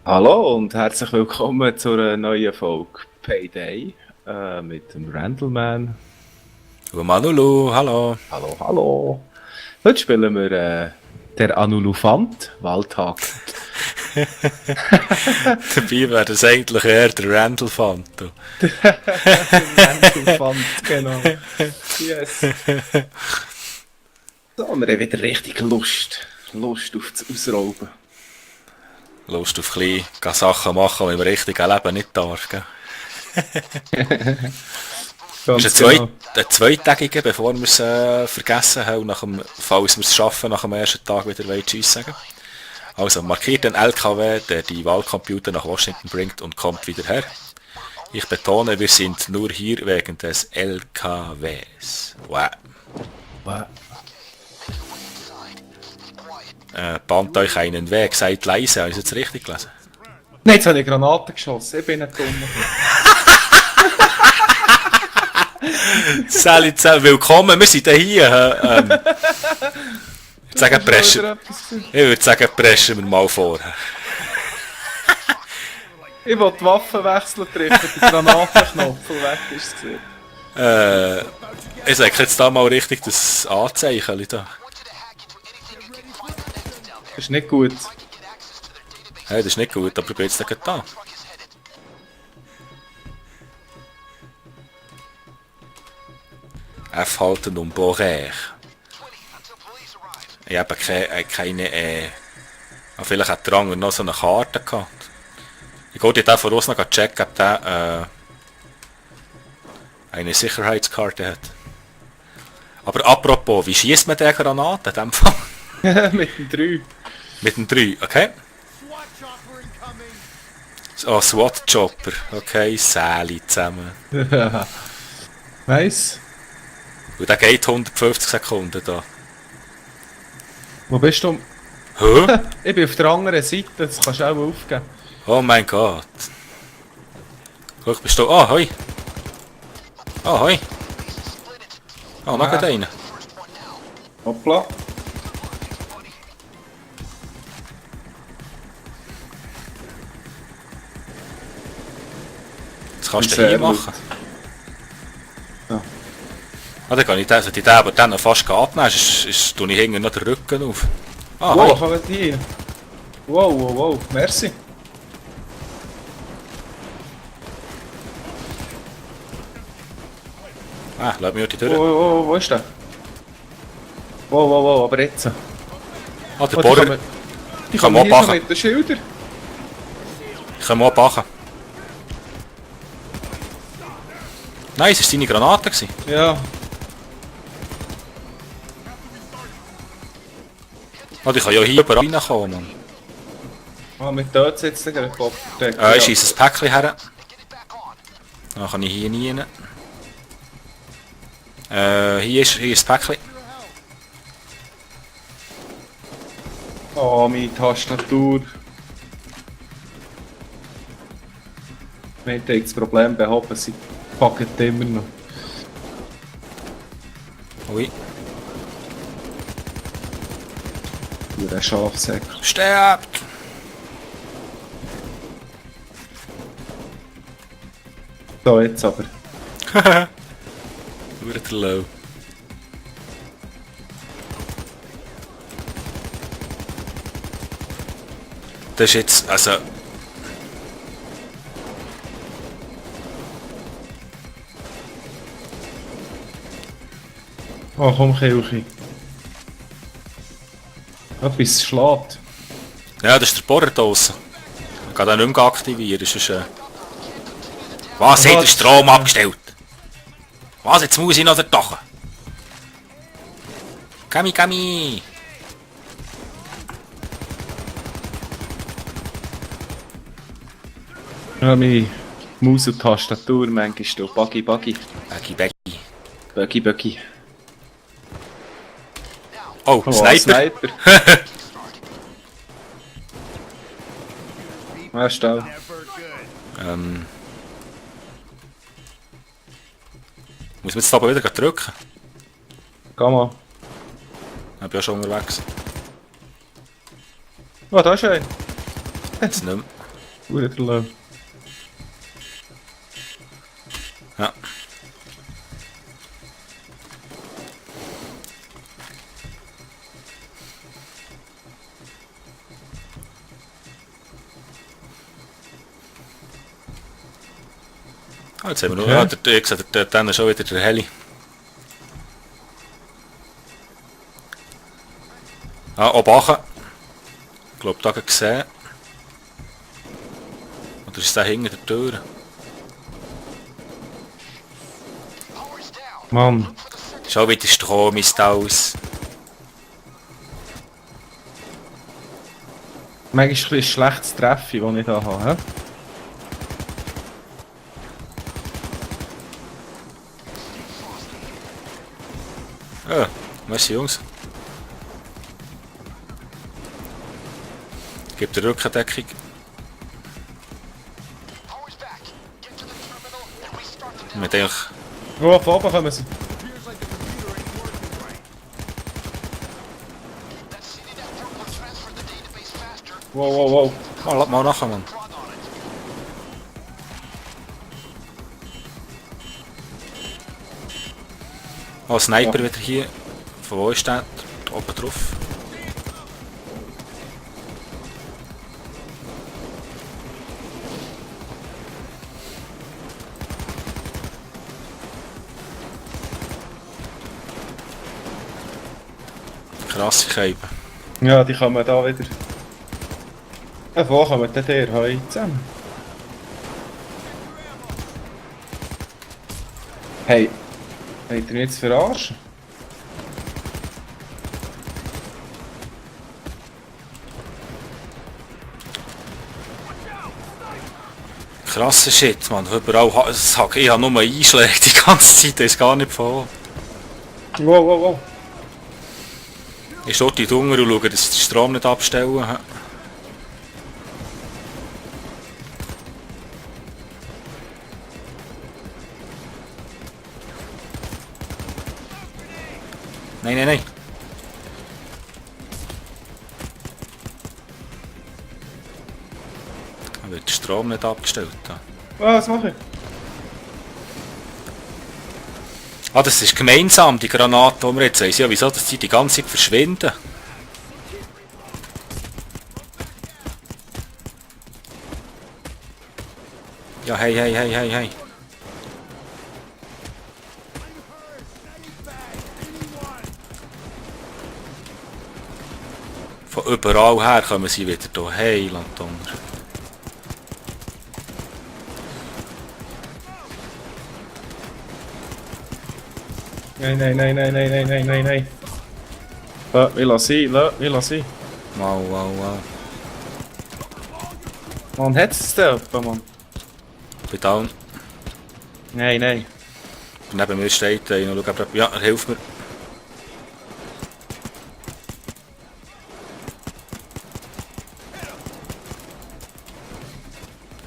Hallo und herzlich willkommen zu einer neuen Folge Payday mit dem Randleman. Manulu, hallo. Hallo, hallo. Heute spielen wir der Anulufant, Waldhag. Dabei wäre das eigentlich eher der Randall Fant. Randlefant, genau. Yes. So, wir haben wieder richtig Lust auf das Ausrauben. Lust auf ein bisschen Sachen machen, die man im richtigen Leben nicht darf. Gell? Das Ganz ist genau. ein zweitägiger, bevor wir es vergessen haben, falls wir es schaffen, nach dem ersten Tag wieder Tschüss sagen. Also markiert den LKW, der die Wahlcomputer nach Washington bringt und kommt wieder her. Ich betone, wir sind nur hier wegen des LKWs. Wow. Bahnt euch einen Weg, seid leise, habe ich es jetzt richtig gelesen? Nein, jetzt habe ich Granaten geschossen, ich bin nicht dumm. Sally, willkommen, wir sind hier. Ich würde sagen, preschen wir mal vor. Ich will die Waffe wechseln, treffen den Granatenknopf und weg ist es. Ich sage jetzt da mal richtig das Anzeichen da. Das ist nicht gut. Hey, das ist nicht gut, aber ich bin jetzt gleich da. F halten und Borer. Ich habe keine... vielleicht hat der Anger noch so eine Karte gehabt. Ich gehe da voraus noch checken, ob der eine Sicherheitskarte hat. Aber apropos, wie schießt man den Granaten in dem Fall? Mit dem 3. Mit dem 3, okay? Oh, SWAT-Chopper. Okay, Sally zusammen. Nice. Und der geht 150 Sekunden da. Wo bist du? Hä? Ich bin auf der anderen Seite, das kannst du auch aufgeben. Oh mein Gott. Guck, bist du... Oh, hoi. Oh, hoi. Oh, noch einer. Hoppla. Das kannst du hier machen. Ja. Ah, dann kann ich den aber dann noch fast abnehmen, tue ich hinten noch den Rücken auf. Ah, Wow, hoi. kann man die hier? Wow, merci. Ah, lass mich heute durch. Wo ist der? Wow, aber jetzt. Ah, der Oh, Bohrer. die kann kommen man hier so abbachen. mit den Schildern. Ich kann mal abbachen. Nein, es war seine Granate. Ja. Oh, ich kann ja hier überall reinkommen, Mann. Ah, mit dort jetzt den Helikopter. Ich schieße ein Päckchen her. Dann kann ich hier nie rein. Hier ist das Päckchen. Oh, meine Tastatur. Mir hat das Problem behaupten, sie packen immer noch. Ui. Für den Schafsäck. Stirbt! So, jetzt aber. Nur der Low. Das ist jetzt, also... Oh, komm, Kilchi. Etwas schlägt. Ja, das ist der Bohrer draussen. Ich kann den nicht mehr aktivieren, sonst... Was, hat der Strom abgestellt? Was, jetzt muss ich noch der Tachen? Kami! Ja, meine Maus und Tastatur manchmal so Buggy. Buggy. Oh, Oh, Sniper! Ja, stell. Muss man jetzt aber wieder drücken? Geh mal. Ich bin ja schon unterwegs. Oh, da ist er. Jetzt nicht mehr. Guter Löw. Ja. Ah, jetzt haben wir noch, Okay. ja, ich sehe dann schon wieder der Heli. Ah, oben. Ich glaube, da gesehen. Oder ist der hinter der Tür? Mann. Schon wieder Strom ist aus. Manchmal ist ein schlechtes Treffen, das ich da habe. He? Ja, merci Jungs. Gib der Rückendeckung. Mit eigentlich. Oh, von oben kommen sie. Wow, wow, wow. Lass mal nachher, Mann. Oh, Sniper wieder hier. Von wo ist der? Oben drauf. Krasse Scheibe. Ja, die kommen da wieder. Wo kommen denn der heute zusammen? Hey, wollt ihr mich jetzt verarschen? Krasser Shit, Mann. Überall, ich habe nur Einschläge die ganze Zeit, das ist gar nicht von. Wow, wow, wow. Ich stehe dort unten und schaue, dass ich den Strom nicht abstellen. Nein, nein, nein. Da wird der Strom nicht abgestellt. Was mache ich? Ah, das ist gemeinsam, die Granaten, die wir jetzt haben. Ja, wieso, dass die ganze Zeit verschwinden? Ja, hey, hey, hey, hey, hey. Von überall her kommen sie wieder hier. Hey, Landonner. Nein, nein, nein, nein, nein, nein, nein, nein, nein. Lass mich sein. Wow, wow, wow. Mann, hat es denn jemand, Mann? Bin down. Nein, nein. Neben mir steht einer. Schau, ja, er hilft mir.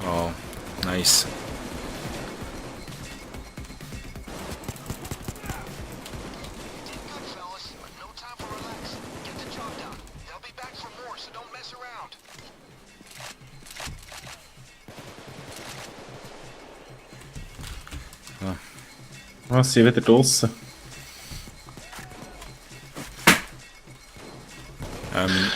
Oh, nice. Ah, sie sind wieder draussen. Ähm,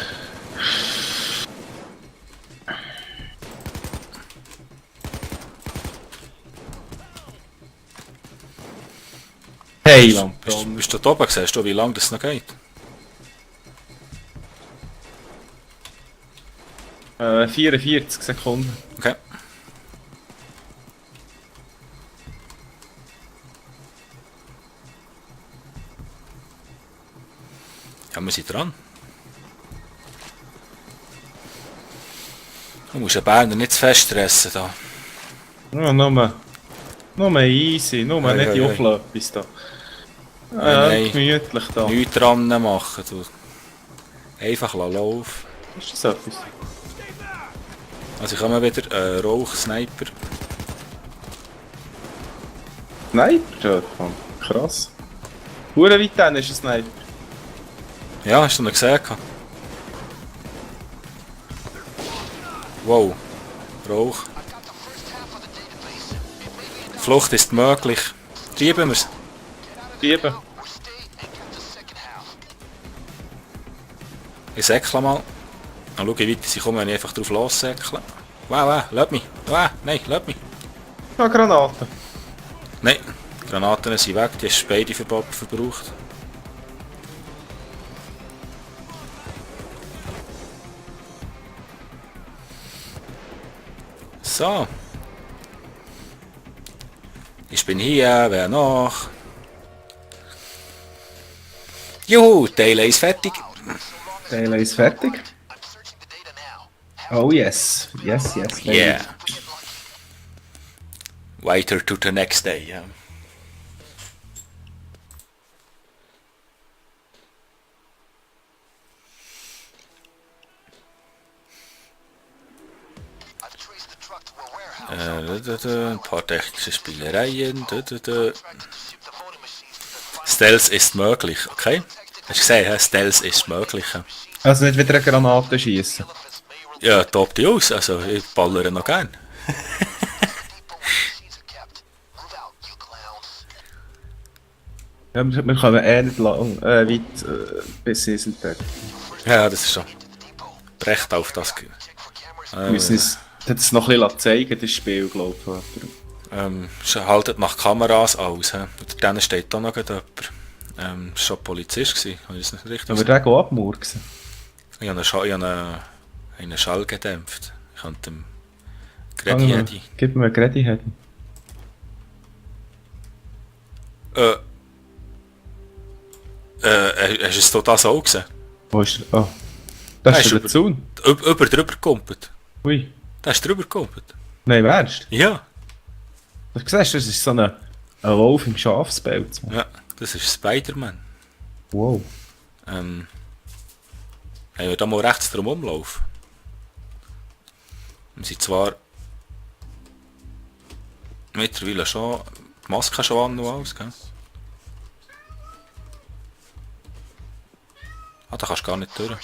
Hey, bist, Lampion. bist du da oben? Siehst du, wie lange das noch geht? 44 Sekunden. Okay. Ja, wir sind dran. Du musst den Berner nicht zu fest stressen da. Ja, nur easy, nur Hey, nicht hey, die hey. Auflöpis da. Nein. Gemütlich da. Nichts dran machen. Du. Einfach laufen. Ist das etwas? Also ich komme wieder. Rauch-Sniper. Sniper, Mann. Krass. Hure weit dann ist ein Sniper. Ja, hast du noch gesehen? Wow. Rauch. Flucht ist möglich. Schieben wir's. Schieben. Ich säckle mal. Dann schaue ich weiter, sie kommen, wenn ich einfach drauf lossäckle. Wow, lass mich. Wow, nein, lass mich. Ja, Granaten. Nein, die Granaten sind weg, die hast beide verbraucht. So. Ich bin hier, wer noch? Juhu, Teile ist fertig. Teile ist fertig. Oh yes. Yes, yes. Yeah. Weiter to the next day, ja. Ein paar technische Spielereien. Stealth ist möglich, okay? Hast du gesehen, he? Stealth ist möglich. Also nicht wieder eine Granate schießen. Ja, top die aus, also ich ballere noch gern. Ja, wir kommen nicht lang, weit bis Sieseltag. Ja, das ist schon. Recht auf das. Wir müssen uns das noch ein bisschen zeigen, das Spiel, glaube ich. Haltet nach Kameras aus. He? Unter denen steht da noch jemand. Schon Polizist gewesen, habe ich das nicht richtig Aber der geht abmurksen. Ich habe einen Schall gedämpft. Ich habe dem Gredi. Gib mir einen Gredi. Hast du es total so gesehen? Wo ist der? Oh. Das ist der Zaun. Drüber gekumpelt. Ui. Das ist drüber gekumpelt. Nein, ernst? Ja. Du siehst, das ist so ein Wolf im Schafspelz. Ja, das ist Spider-Man. Wow. Haben wir da mal rechts drum umlaufen? Wir sind zwar mittlerweile schon die Maske schon an und aus, gell? Ah, da kannst du gar nicht durch.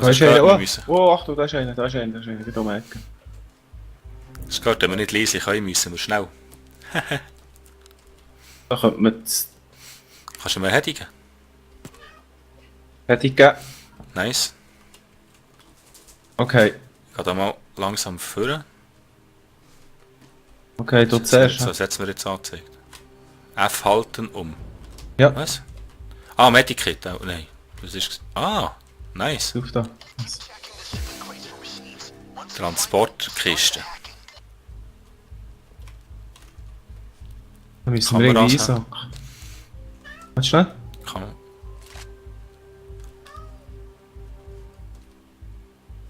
Da ist einer. Oh, Achtung, da ist einer, geht um die Ecke. Es geht, wenn wir nicht leise können, müssen wir schnell. Da könnte man das Kannst du mir hedigen? Hätte ich gegeben. Nice. Okay. Ich gehe da mal langsam führen. Okay, du zuerst. So setzen wir jetzt angezeigt. F halten um. Ja. Was? Ah, Medikit. Oh, nein. Was ist... Ah, nice. Auf da. Transportkiste. Da müssen wir irgendwie einsacken. Warte schnell. Kann man.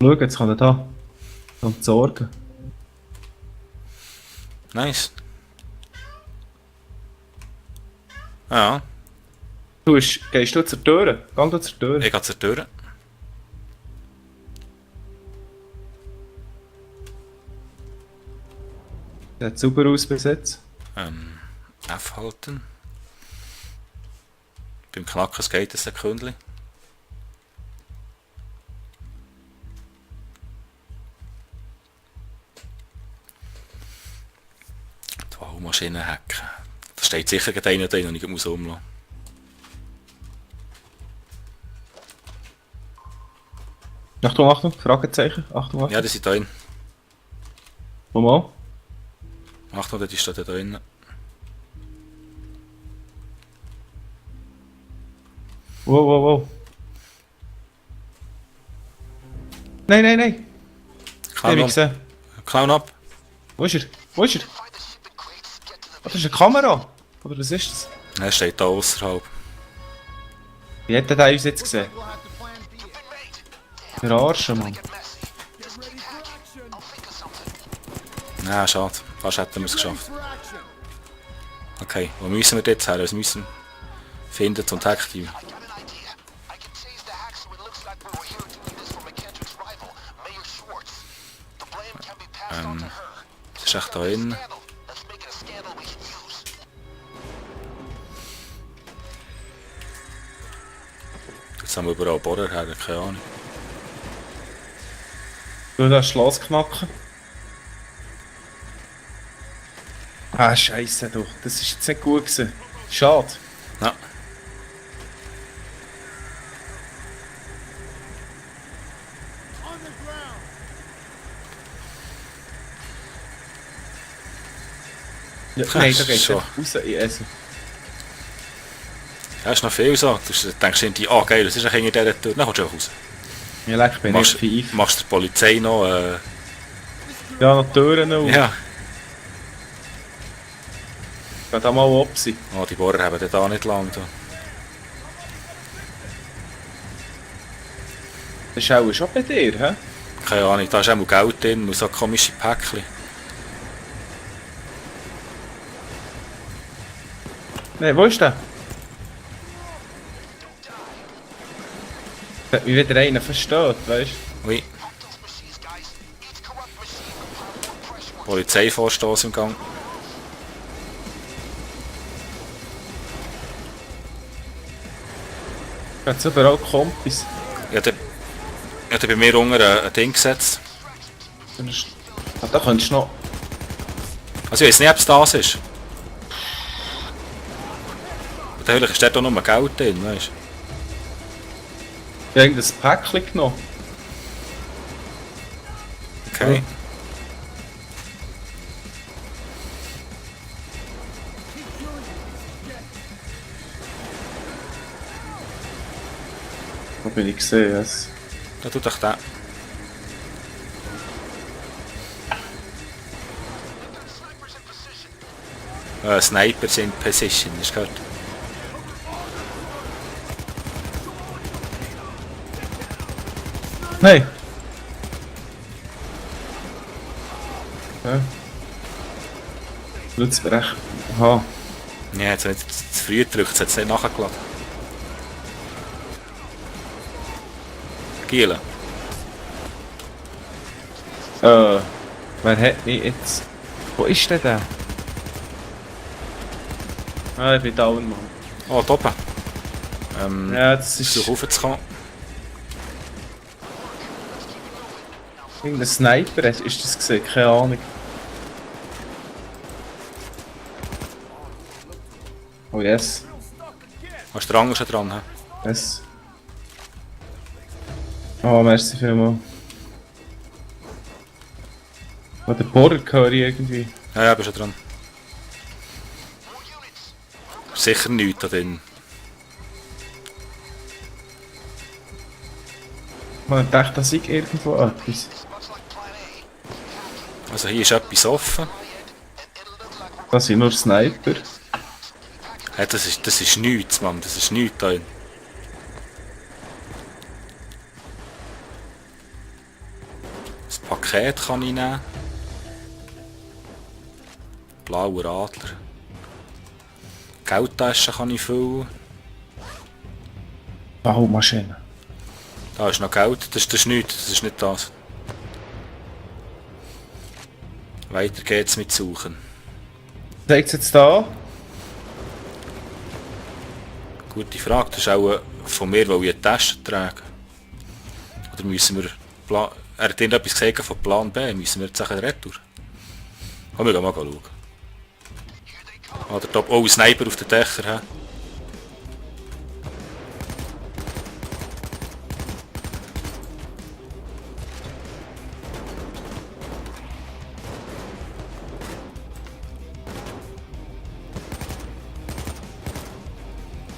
Schau, jetzt kann er da. Und sorgen. Nice. Ja, Gehst du zur Tür? Geh du zur Tür. ich gehe zur Tür. Der sieht super aus bis jetzt. F halten. Beim Knacken geht es ein Sekündchen. Die Wahlmaschine hacken. Da steht sicher gerade einer drin und ich muss umlassen. Achtung, Achtung, Fragezeichen. Achtung, Achtung. Ja, die sind da drin. Nochmal. Achtung, die steht da drin. Wow, wow, wow. Nein, nein, nein. Clown ab. gesehen. Clown ab. Wo ist er? Wo ist er? Oh, das ist eine Kamera. Oder was ist das? Er steht da außerhalb. Wie hat der uns jetzt gesehen? Der Arsch, Mann. Ja, schade. Fast hätten wir es geschafft. Okay, wo müssen wir jetzt her? Wir müssen finden und aktivieren. Das ist echt da drin. Jetzt haben wir überall Bohrer her, keine Ahnung. Du das Schloss knacken. Ah, Scheiße, du. Das ist jetzt nicht gut gewesen. Schade. Ja. Ja, nein, da Das geht's ist schon. raus. Also, Ja, ist noch viel so. Du denkst irgendwie, ah geil, das ist ein in dieser Tür. Dann kommst du einfach raus. mir leck, bin Machst, ich fief. machst der Polizei noch, Ja, noch die Türen auf. ja. Geht da mal ab sein. Oh, die Bohrer haben den da nicht lang. Da. Das ist auch schon bei dir, hä? Keine Ahnung, da ist auch mal Geld drin und so komische Päckchen. Nein, wo ist der? Wie wieder einer versteht, weißt du? Ui. Polizeivorstoß im Gang. Geht's überall Kompis. Ich habe bei mir unten ein Ding gesetzt. Ah, da könntest du noch. Also ich weiß nicht, ob es das ist. Natürlich ist dort auch nur Geld drin, weißt Ich habe irgendein Päckchen genommen. du? Okay. Wo bin ich gesehen? Yes. Da tut doch der. Snipers in Position, hast du gehört? Nein! Ja. Jetzt recht. Aha. Ja, jetzt habe ich zu früh gedrückt, jetzt hat es nicht nachgeladen. Giele. Wer hat mich jetzt. Wo ist denn der? Ah, ich bin down, Mann. Oh, top. Ja, das Ich ist versuche raufzukommen. irgendein Sniper, ist das gesehen? Keine Ahnung. Oh yes. Hast du den Rang schon dran? He? Yes. Oh, merci vielmals. Oh, den Bohrer höre ich irgendwie. Ja, ja, bist schon dran. Sicher nichts da drin. Man dachte, da sei irgendwo etwas. Also hier ist etwas offen. Das sind nur Sniper. Hey, das ist nichts, Mann. Das ist nichts da drin. Das Paket kann ich nehmen. Blauer Adler. Geldtasche kann ich füllen. Baumaschine. Da ist noch Geld. Das ist nichts. Das ist nicht das. Weiter geht's mit Suchen. Zeigt es jetzt da? Gute Frage. Das ist auch von mir, weil ich eine Tasche trage. Oder müssen wir... Er hat irgendetwas gesagt von Plan B. Müssen wir jetzt sagen Retour? Komm, wir gehen mal schauen. Ah, der Top. Oh, ein Sniper auf den Dächern.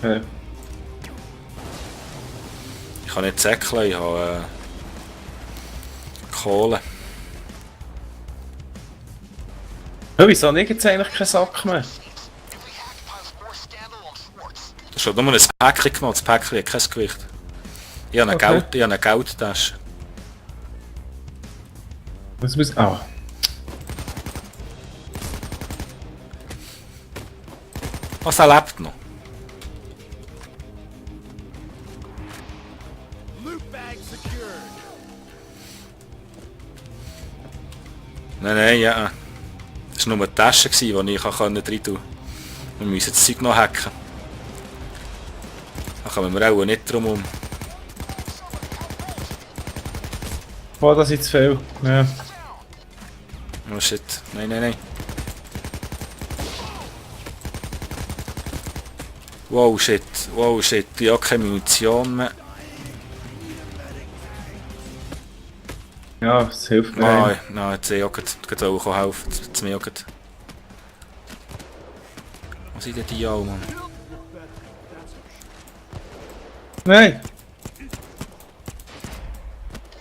Ja. Ich kann nicht säckeln, ich habe Kohle. Ja, wieso habe ich jetzt eigentlich keinen Sack mehr? Das ist nur ein Päckchen gemacht, das Päckchen hat kein Gewicht. Ich habe eine, Okay. eine Geldtasche. Was muss. Ah. Was, er lebt noch? Nein, ja. Das war nur eine Tasche, die ich rein tun konnte. Wir müssen das Zeug noch hacken. Da kommen wir auch nicht drum um. Oh, das ist zu viel. Ja. Oh shit. Nein, nein, nein. Wow, shit. Wow, shit. Ich habe keine Munition mehr. Ja, es hilft mir. Nein, nein, jetzt ich auch gerade auch helfen. Jetzt mir auch gerade. Was sind denn die auch, Mann? Nein!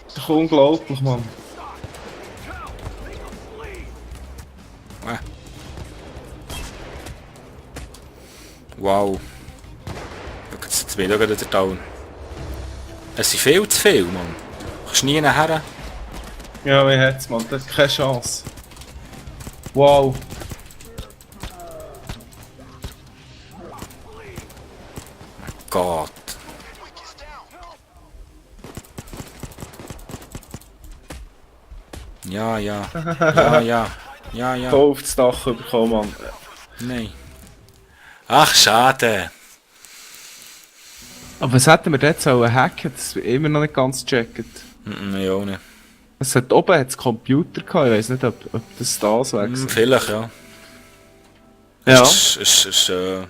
Das ist unglaublich, Mann. Wow. Jetzt bin ich auch wieder down. Es sind viel zu viel, Mann. Du kannst nie nachher. Ja, wie hat's, Mann? Das hat keine Chance. Wow. Gott. Ja, ja. Ja, ja. Ja, ja. Voll auf das Dach bekommen, Mann. Nein. Ach, schade. Aber was hätten wir jetzt sollen hacken? Das ist immer noch nicht ganz gecheckt. Ja, auch nicht. Es hat oben hat's Computer gehabt, ich weiß nicht, ob das wäre. Vielleicht, ja. Ja. Hast du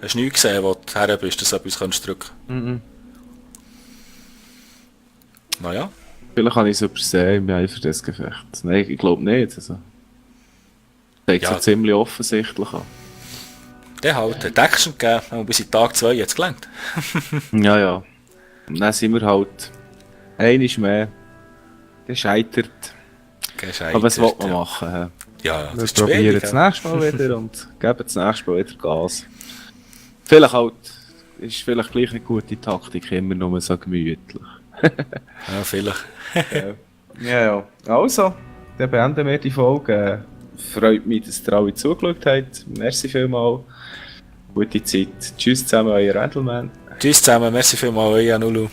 nichts gesehen, wo du her bist, dass du etwas kannst drücken? Mhm. Naja. Vielleicht habe ich es übersehen im Eifer des Gefechts. Nein, ich glaube nicht. Also. Das zeigt Ja. ja ziemlich offensichtlich an. Der halt hat Action gegeben, aber bis in Tag 2 jetzt gelangt. Ja, ja. Und dann sind wir halt einiges mehr gescheitert. Aber was will man machen? hä? Ja, das Wir ist probieren schwierig. das nächste Mal wieder und geben das nächste Mal wieder Gas. Vielleicht halt, ist vielleicht gleich eine gute Taktik, immer nur so gemütlich. Ja, vielleicht. Ja, ja. Also, dann beenden wir die Folge. Freut mich, dass ihr alle zugeschaut habt. Merci vielmals. Gute Zeit. Tschüss zusammen, euer Randleman. Tschüss zusammen, merci vielmals, euer Nulu.